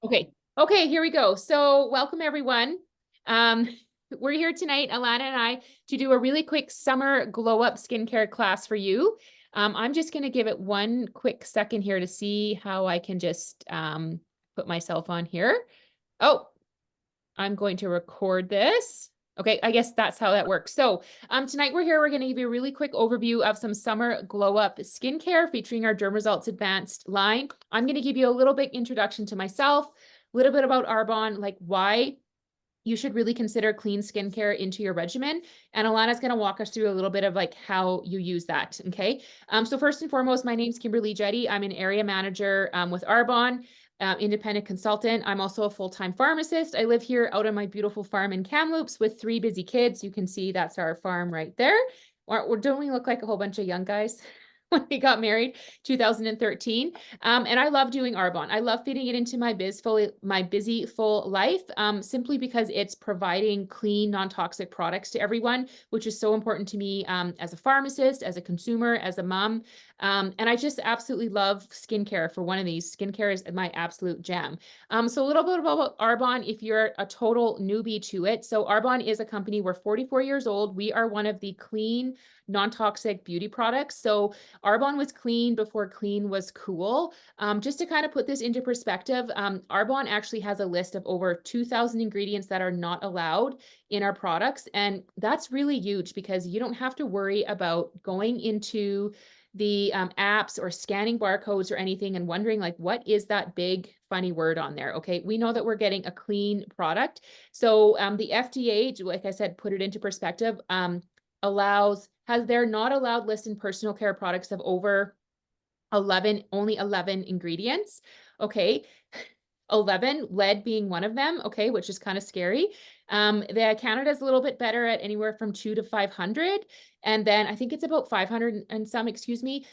Okay. Okay, here we go. So welcome everyone. Um, we're here tonight, Alana and I, to do a really quick summer glow up skincare class for you. I'm just going to give it one quick second here to see how I can just put myself on here. Oh, I'm going to record this. Okay, I guess that's how that works. So tonight we're going to give you a really quick overview of some summer glow up skincare featuring our Dermasults Advanced line. I'm going to give you a little bit introduction to myself, a little bit about Arbonne, like why you should really consider clean skincare into your regimen. And Alana's going to walk us through a little bit of like how you use that. Okay. So first and foremost, my name's Kimberly Jetty. I'm an area manager with Arbonne, independent consultant. I'm also a full-time pharmacist. I live here out on my beautiful farm in Kamloops with 3 busy kids. You can see that's our farm right there. Don't we look like a whole bunch of young guys? When we got married, 2013. And I love doing Arbonne. I love fitting it into my busy full life, simply because it's providing clean, non-toxic products to everyone, which is so important to me as a pharmacist, as a consumer, as a mom. And I just absolutely love skincare for one of these. Skincare is my absolute jam. So a little bit about Arbonne if you're a total newbie to it. So Arbonne is a company, we're 44 years old. We are one of the clean, non-toxic beauty products. So Arbonne was clean before clean was cool. Just to kind of put this into perspective, Arbonne actually has a list of over 2,000 ingredients that are not allowed in our products. And that's really huge because you don't have to worry about going into the apps or scanning barcodes or anything and wondering like, what is that big funny word on there? Okay, we know that we're getting a clean product. So the FDA, like I said, put it into perspective, has their not allowed list in personal care products of over 11, only 11 ingredients. Okay. 11, lead being one of them, okay, which is kind of scary. The Canada's a little bit better at anywhere from 2 to 500. And then I think it's about 500 and some, excuse me.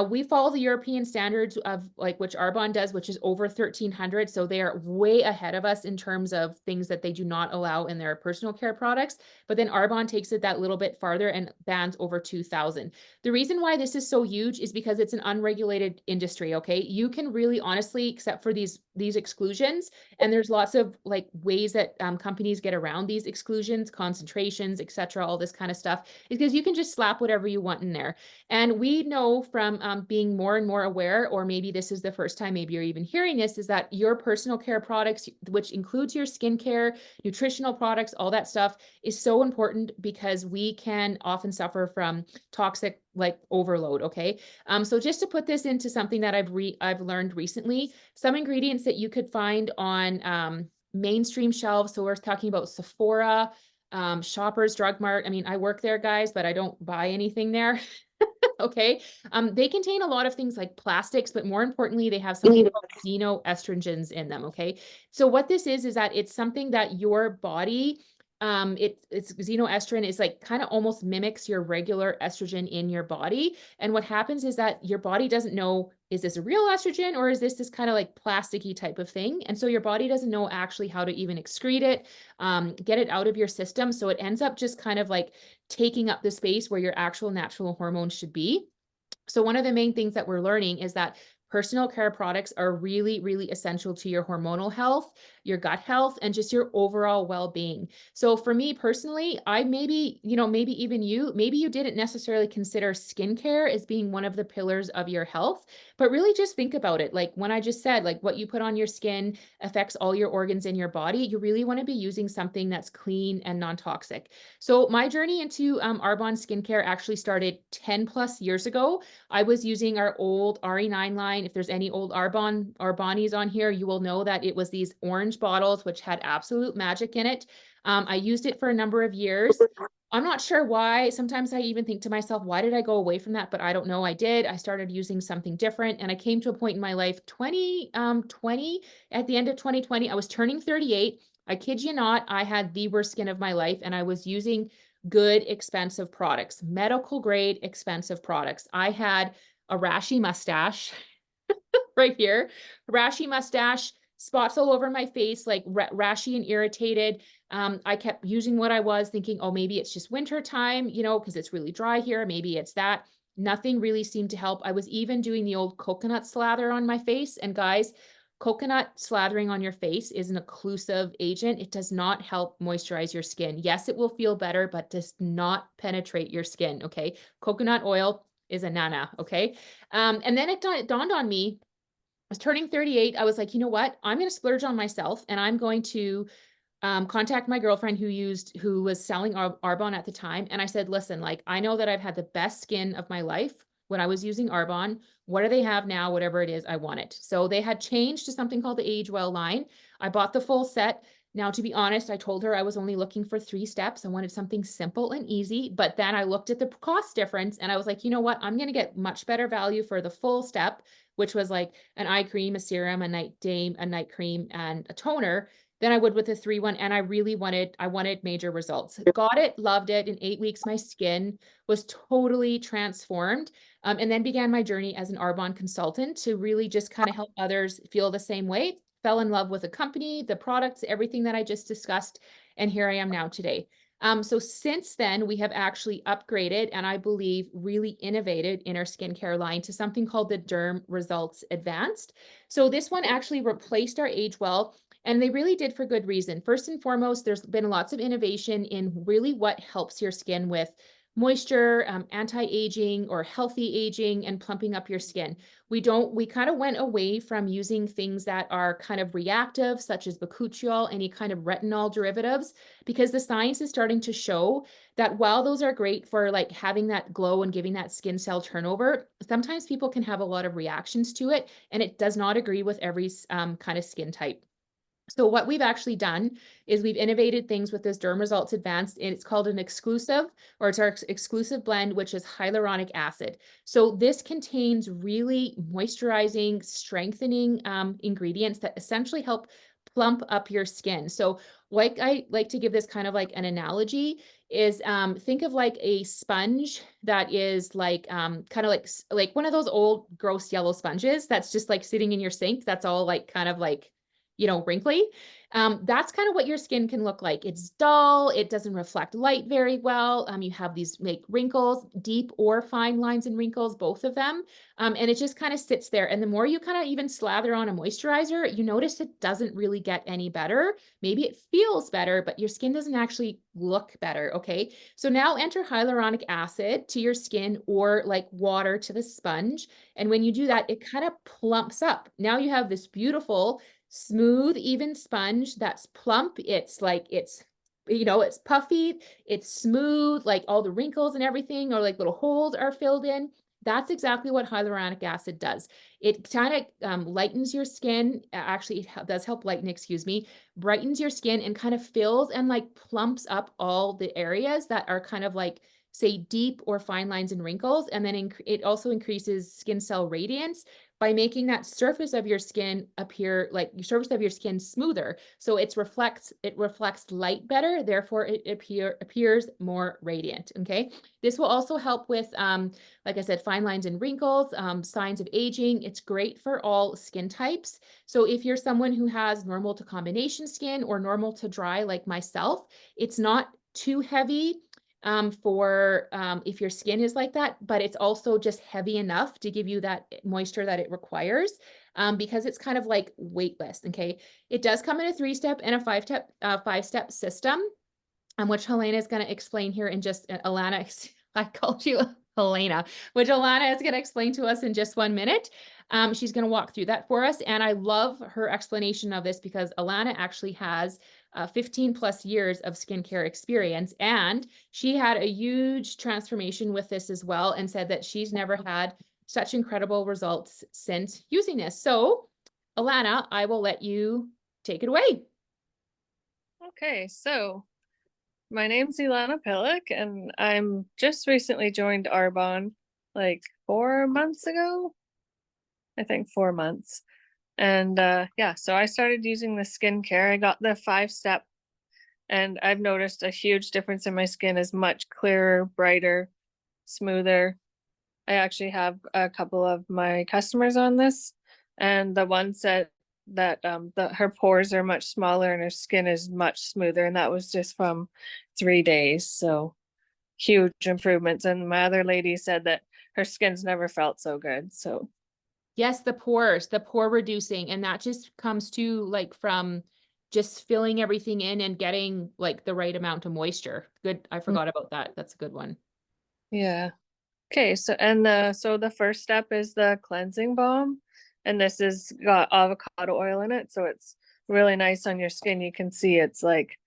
We follow the European standards of like which Arbonne does, which is over 1,300. So they are way ahead of us in terms of things that they do not allow in their personal care products. But then Arbonne takes it that little bit farther and bans over 2,000. The reason why this is so huge is because it's an unregulated industry, okay? You can really honestly, except for these exclusions, and there's lots of like ways that companies get around these exclusions, concentrations, etc., all this kind of stuff, is because you can just slap whatever you want in there. And we know from being more and more aware, or maybe this is the first time maybe you're even hearing this, is that your personal care products, which includes your skincare, nutritional products, all that stuff, is so important because we can often suffer from toxic like overload. Okay. So just to put this into something that I've learned recently, some ingredients that you could find on mainstream shelves. So we're talking about Sephora, Shoppers Drug Mart. I mean, I work there, guys, but I don't buy anything there. Okay. They contain a lot of things like plastics, but more importantly, they have something called xenoestrogens in them. Okay. So what this is that it's something that your body, it's xenoestrogen is like kind of almost mimics your regular estrogen in your body. And what happens is that your body doesn't know, is this a real estrogen or is this kind of like plasticky type of thing? And so your body doesn't know actually how to even excrete it, get it out of your system. So it ends up just kind of like taking up the space where your actual natural hormones should be. So one of the main things that we're learning is that personal care products are really, really essential to your hormonal health, your gut health, and just your overall well-being. So for me personally, I maybe, maybe even you, maybe you didn't necessarily consider skincare as being one of the pillars of your health, but really just think about it. Like when I just said, like what you put on your skin affects all your organs in your body. You really want to be using something that's clean and non-toxic. So my journey into Arbonne skincare actually started 10 plus years ago. I was using our old RE9 line. If there's any old Arbonnies on here, you will know that it was these orange bottles, which had absolute magic in it. I used it for a number of years. I'm not sure why. Sometimes I even think to myself, why did I go away from that? But I don't know. I did. I started using something different. And I came to a point in my life, 2020, at the end of 2020, I was turning 38. I kid you not, I had the worst skin of my life and I was using good, expensive products, medical grade, expensive products. I had a rashy mustache right here, rashy mustache, spots all over my face, like rashy and irritated. I kept using what I was thinking, oh, maybe it's just winter time, because it's really dry here. Maybe it's that. Nothing really seemed to help. I was even doing the old coconut slather on my face. And guys, Coconut slathering on your face is an occlusive agent. It does not help moisturize your skin. Yes, it will feel better, but does not penetrate your skin, okay? Coconut oil is a nana, okay? And then it dawned on me, I was turning 38. I was like, you know what? I'm going to splurge on myself, and I'm going to contact my girlfriend who was selling Arbonne at the time. And I said, listen, like, I know that I've had the best skin of my life when I was using Arbonne. What do they have now? Whatever it is, I want it. So they had changed to something called the Age Well line. I bought the full set. Now, to be honest, I told her I was only looking for 3 steps. I wanted something simple and easy, but then I looked at the cost difference and I was like, you know what? I'm going to get much better value for the full step, which was like an eye cream, a serum, a night cream, and a toner, than I would with the 3-1. And I wanted major results. Got it, loved it. In 8 weeks, my skin was totally transformed. And then began my journey as an Arbonne consultant to really just kind of help others feel the same way. Fell in love with the company, the products, everything that I just discussed. And here I am now today. So since then, we have actually upgraded and I believe really innovated in our skincare line to something called the Derm Results Advanced. So this one actually replaced our Age Well, and they really did for good reason. First and foremost, there's been lots of innovation in really what helps your skin with moisture, anti-aging or healthy aging, and plumping up your skin. We kind of went away from using things that are kind of reactive, such as bakuchiol, any kind of retinol derivatives, because the science is starting to show that while those are great for like having that glow and giving that skin cell turnover, sometimes people can have a lot of reactions to it, and it does not agree with every kind of skin type. So what we've actually done is we've innovated things with this Derm Results Advanced, and it's called an exclusive, or it's our exclusive blend, which is hyaluronic acid. So this contains really moisturizing, strengthening ingredients that essentially help plump up your skin. So like I like to give this kind of like an analogy is think of like a sponge that is like kind of like one of those old gross yellow sponges that's just like sitting in your sink. That's all like kind of like, you know, wrinkly. That's kind of what your skin can look like. It's dull. It doesn't reflect light very well. You have these like wrinkles, deep or fine lines and wrinkles, both of them. And it just kind of sits there. And the more you kind of even slather on a moisturizer, you notice it doesn't really get any better. Maybe it feels better, but your skin doesn't actually look better. Okay. So now enter hyaluronic acid to your skin or like water to the sponge. And when you do that, it kind of plumps up. Now you have this beautiful, smooth, even sponge that's plump. It's like, you know, it's puffy, it's smooth, like all the wrinkles and everything, or like little holes are filled in. That's exactly what hyaluronic acid does. It kind of lightens your skin. Actually, it does help lighten, excuse me, brightens your skin and kind of fills and like plumps up all the areas that are kind of like, say, deep or fine lines and wrinkles. And then it also increases skin cell radiance by making that surface of your skin appear like your surface of your skin smoother. So it reflects light better, therefore it appears more radiant. Okay. This will also help with, like I said, fine lines and wrinkles, signs of aging. It's great for all skin types. So if you're someone who has normal to combination skin or normal to dry like myself, it's not too heavy for if your skin is like that, but it's also just heavy enough to give you that moisture that it requires because it's kind of like weightless. Okay. It does come in a 3-step and a 5-step system, which Helena is going to explain here in just Alana. I called you Helena, which Alana is going to explain to us in just 1 minute. She's going to walk through that for us. And I love her explanation of this because Alana actually has 15 plus years of skincare experience. And she had a huge transformation with this as well and said that she's never had such incredible results since using this. So Alana, I will let you take it away. Okay, so my name's Ilana Pillik, and I'm just recently joined Arbonne like 4 months ago. I think 4 months. And yeah, so I started using the skincare. I got the 5-step, and I've noticed a huge difference in my skin is much clearer, brighter, smoother. I actually have a couple of my customers on this, and the one said that her pores are much smaller and her skin is much smoother, and that was just from 3 days. So huge improvements. And my other lady said that her skin's never felt so good. So Yes, the pore reducing, and that just comes to like from just filling everything in and getting like the right amount of moisture. Good. I Mm, forgot about that. That's a good one. yeah. Okay, so the first step is the cleansing balm, and this is got avocado oil in it, so it's really nice on your skin. You can see it's like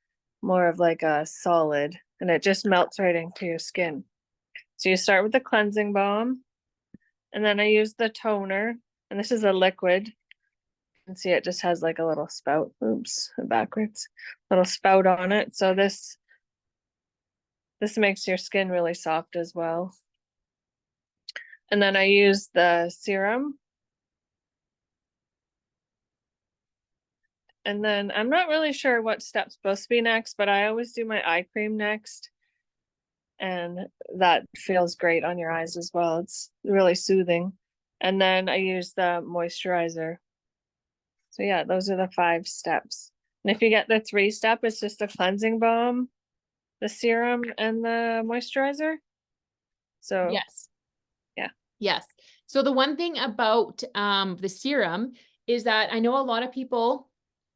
more of like a solid, and it just melts right into your skin. So you start with the cleansing balm, and then I use the toner, and this is a liquid. You can see it just has like a little spout. Oops, backwards. Little spout on it. So this makes your skin really soft as well. And then I use the serum. And then I'm not really sure what step's supposed to be next, but I always do my eye cream next. And that feels great on your eyes as well. It's really soothing. And then I use the moisturizer. So yeah, those are the 5 steps. And if you get the 3 step, it's just a cleansing balm, the serum, and the moisturizer. So Yes. yeah. Yes. So the one thing about the serum is that I know a lot of people,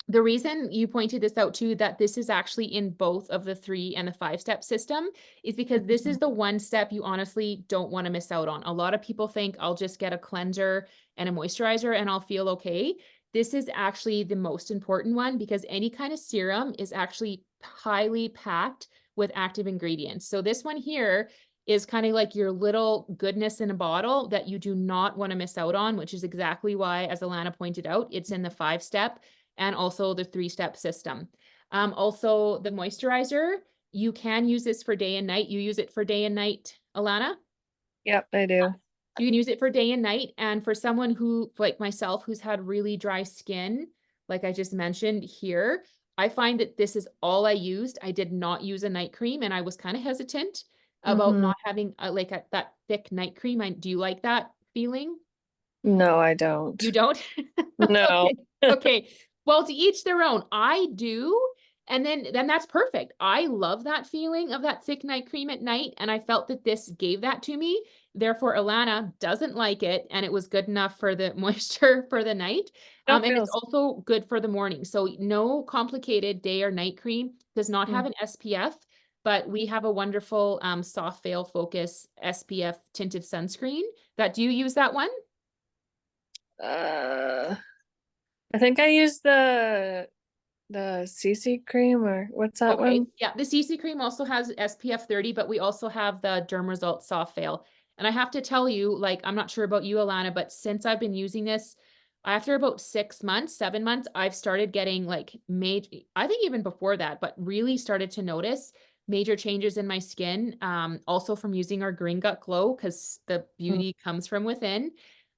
the reason you pointed this out too, that this is actually in both of the 3 and the 5-step system is because this is the one step you honestly don't want to miss out on. A lot of people think I'll just get a cleanser and a moisturizer and I'll feel okay. This is actually the most important one because any kind of serum is actually highly packed with active ingredients. So this one here is kind of like your little goodness in a bottle that you do not want to miss out on, which is exactly why, as Alana pointed out, it's in the 5-step and also the 3-step system. Also the moisturizer, you can use this for day and night. You use it for day and night, Alana? Yep, I do. You can use it for day and night. And for someone who, like myself, who's had really dry skin, like I just mentioned here, I find that this is all I used. I did not use a night cream and I was kind of hesitant about Mm-hmm. not having that thick night cream. Do you like that feeling? No, I don't. You don't? No. Okay. Okay. Well, to each their own. I do. And then that's perfect. I love that feeling of that thick night cream at night. And I felt that this gave that to me. Therefore, Alana doesn't like it. And it was good enough for the moisture for the night. Still And it's feels. also good for the morning. So no complicated day or night cream, does not Mm. have an SPF, but we have a wonderful soft veil focus SPF tinted sunscreen. Do you use that one? Uh, I think I used the CC cream, or what's that Okay, one? yeah, the CC cream also has SPF 30, but we also have the Dermaresult Soft Veil. And I have to tell you, like, I'm not sure about you, Alana, but since I've been using this, after about 6 months, 7 months, I've started getting like major, I think even before that, but really started to notice major changes in my skin. Also from using our Green Gut Glow, because the Mm, beauty comes from within.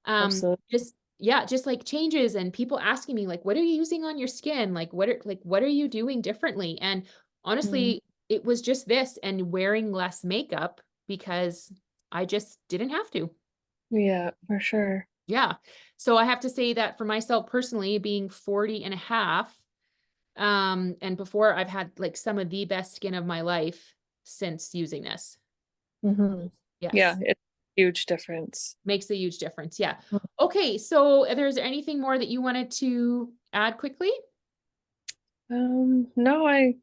Um, absolutely. just yeah, just like changes and people asking me like, what are you using on your skin? What are you doing differently? And Mm, honestly, it was just this and wearing less makeup because I just didn't have to. yeah, for sure. Yeah. So I have to say that for myself personally, being 40 and a half, and before I've had like some of the best skin of my life since using this. Hmm. Yeah, Yes. it's a huge difference. Makes a huge difference. Yeah. Okay. So there's anything more that you wanted to add quickly? No, I'm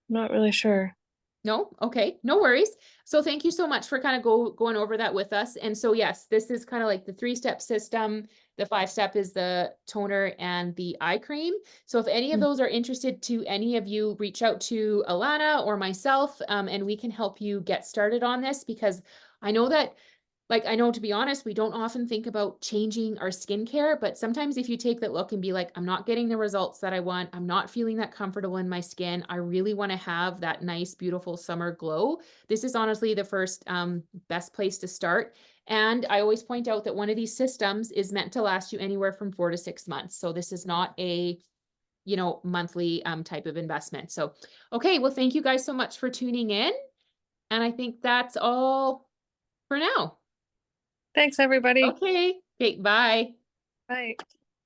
not really sure. No? Okay, no worries. So thank you so much for kind of going over that with us. And so yes, this is kind of like the 3-step system. The 5-step is the toner and the eye cream. So if any of Mm, those are interested to any of you, reach out to Alana or myself, and we can help you get started on this because I know that I know, to be honest, we don't often think about changing our skincare, but sometimes if you take that look and be like, I'm not getting the results that I want, I'm not feeling that comfortable in my skin, I really want to have that nice, beautiful summer glow. This is honestly the first best place to start. And I always point out that one of these systems is meant to last you anywhere from 4 to 6 months. So this is not a monthly type of investment. So, okay, well, thank you guys so much for tuning in. And I think that's all for now. Thanks, everybody. Okay. Okay, bye. Bye.